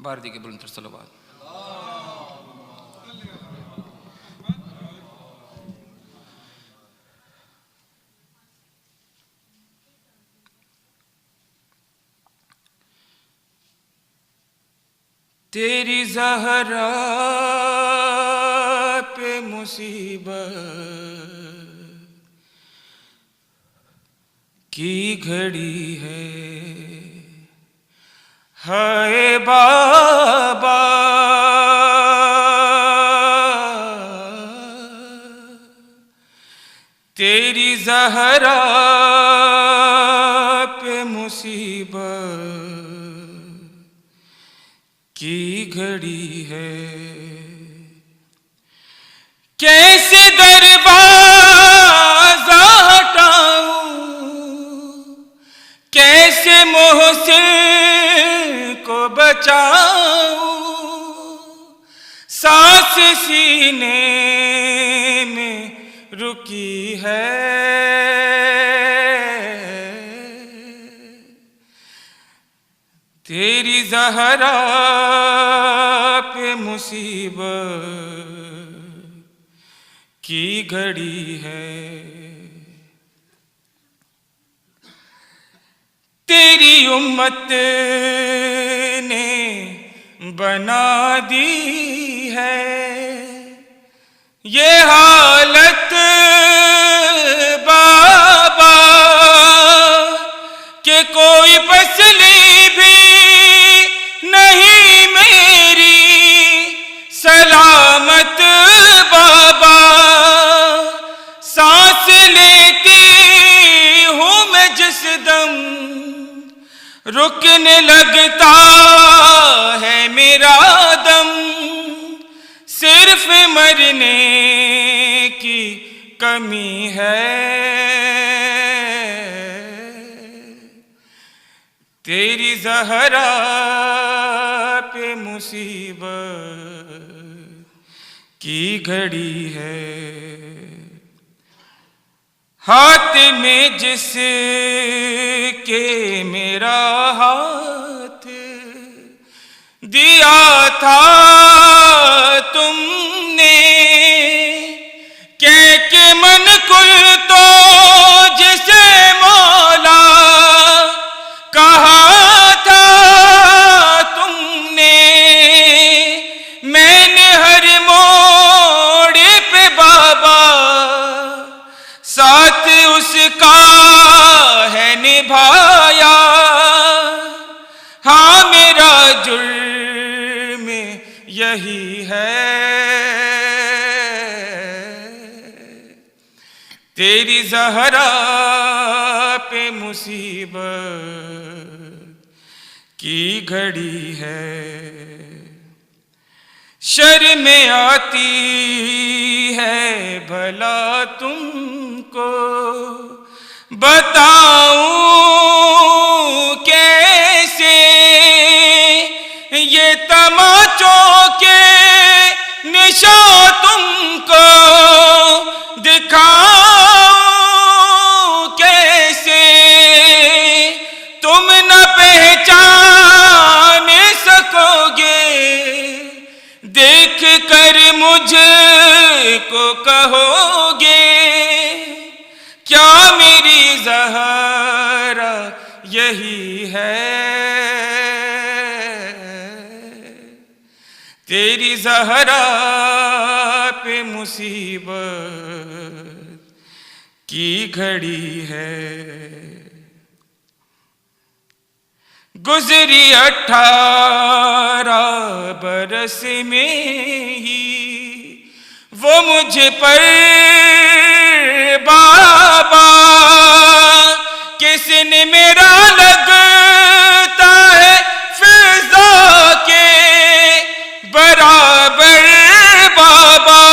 भारती के बुलंद सलावत। तेरी ज़हरा पे मुसीबत की घड़ी है, हाय बाबा तेरी ज़हरा पे मुसीबत की घड़ी है। कैसे दरवाज़ा हटाऊं, कैसे मोहसिन को बचाऊं, सांस सीने में रुकी है। तेरी ज़हरा पे मुसीबत की घड़ी है। तेरी उम्मत ने बना दी है ये हालत बाबा कि कोई फसली भी नहीं मेरी सलामत बाबा। सांस लेती हूँ मैं जिस दम, रुकने लगता है मेरा दम, सिर्फ मरने की कमी है। तेरी ज़हरा पे मुसीबत की घड़ी है। हाथ में जिसके मेरा हाथ दिया था तुमने, कह के मन कुल तो जिसे मौला कहा था तुमने, मैंने हर मोड़ पे बाबा साथ उसका है निभाया। हाँ मेरा जुर्म यही है। तेरी ज़हरा पे मुसीबत की घड़ी है। शर्म आती है भला तुमको बताऊं कैसे, ये तमाचों के निशान तुमको दिखाऊं कैसे, तुम न पहचान सकोगे, देख कर मुझको कहोगे क्या मेरी ज़हरा यही है। तेरी ज़हरा पे मुसीबत की घड़ी है। गुज़री 18 बरस में ही वो मुझ पर बाबा किसने मेरा लगता है फिजा के बराबर बाबा।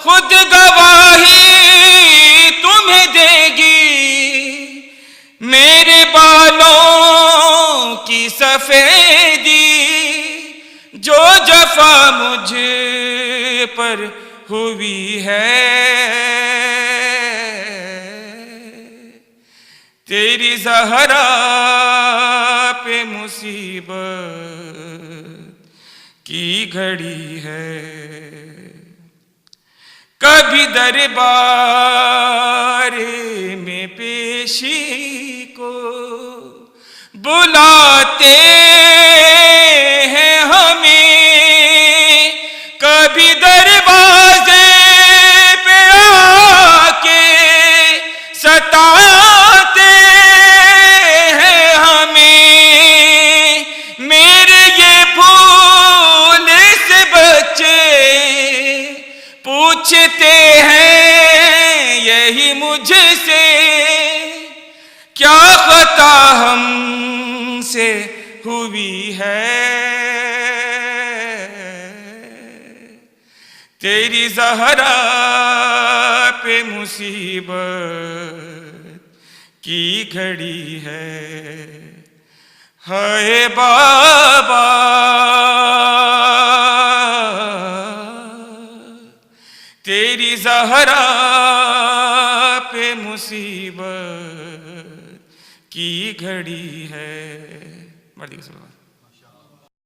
खुद गवाही तुम्हें देगी मेरे बालों की सफेदी, जो जफा मुझ पर हुई है। तेरी ज़हरा पे मुसीबत की घड़ी है। कभी दरबार में पेशी को बुलाते हैं हमें, कभी दरवाजे पे आके सताते हैं हमें। मेरे ये फूल से बच्चे पूछते हैं यही मुझसे, क्या खता हमसे हुई है। तेरी ज़हरा पे मुसीबत की घड़ी है। हाय बाबा तेरी ज़हरा पे मुसीबत की घड़ी है। मर्दी का सलमान।